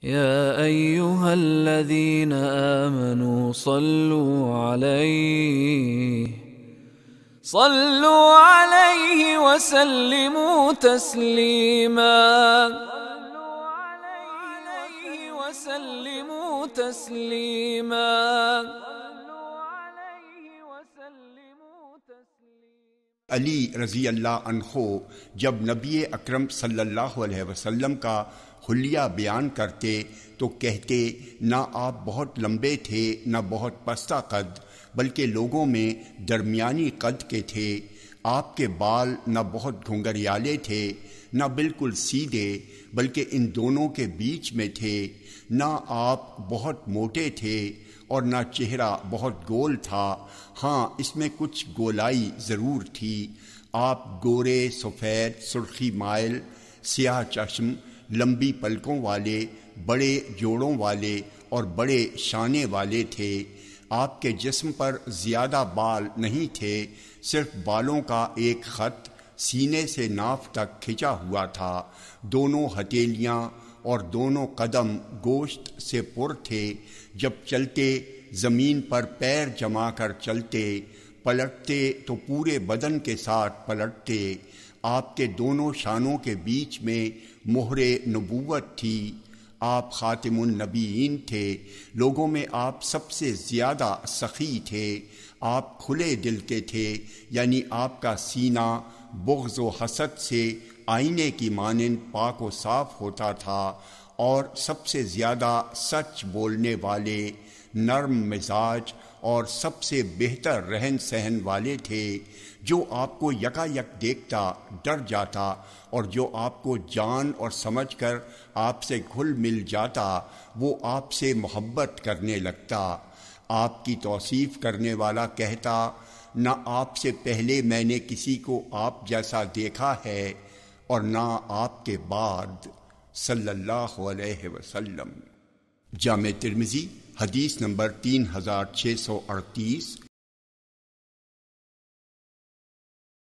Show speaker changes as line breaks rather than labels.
يا أيها الذين آمنوا صلوا عليه وسلموا تسليما
علی رضی اللہ عنہ جب نبی اکرم صلی اللہ علیہ وسلم کا حلیہ بیان کرتے تو کہتے، نہ آپ بہت لمبے تھے نہ بہت پستہ قد، بلکہ لوگوں میں درمیانی قد کے تھے۔ آپ کے بال نہ بہت گھنگریالے تھے نہ بالکل سیدھے، بلکہ ان دونوں کے بیچ میں تھے۔ نہ آپ بہت موٹے تھے اور نہ چہرہ بہت گول تھا، ہاں اس میں کچھ گولائی ضرور تھی۔ آپ گورے، سفید، سرخی مائل، سیاہ چشم، لمبی پلکوں والے، بڑے جوڑوں والے اور بڑے شانے والے تھے۔ آپ کے جسم پر زیادہ بال نہیں تھے، صرف بالوں کا ایک خط سینے سے ناف تک کھنچا ہوا تھا۔ دونوں ہتھیلیاں اور دونوں قدم گوشت سے پر تھے۔ جب چلتے زمین پر پیر جما کر چلتے، پلٹتے تو پورے بدن کے ساتھ پلٹتے۔ آپ کے دونوں شانوں کے بیچ میں مہر نبوت تھی۔ آپ خاتم النبیین تھے۔ لوگوں میں آپ سب سے زیادہ سخی تھے۔ آپ کھلے دل کے تھے، یعنی آپ کا سینہ بغض و حسد سے آئینے کی مانند پاک و صاف ہوتا تھا، اور سب سے زیادہ سچ بولنے والے، نرم مزاج اور سب سے بہتر رہن سہن والے تھے۔ جو آپ کو یکایک دیکھتا ڈر جاتا، اور جو آپ کو جان اور سمجھ کر آپ سے گھل مل جاتا وہ آپ سے محبت کرنے لگتا۔ آپ کی توصیف کرنے والا کہتا، نہ آپ سے پہلے میں نے کسی کو آپ جیسا دیکھا ہے اور نہ آپ کے بعد، صلی اللہ علیہ وسلم۔ جامع ترمذی حدیث نمبر 3638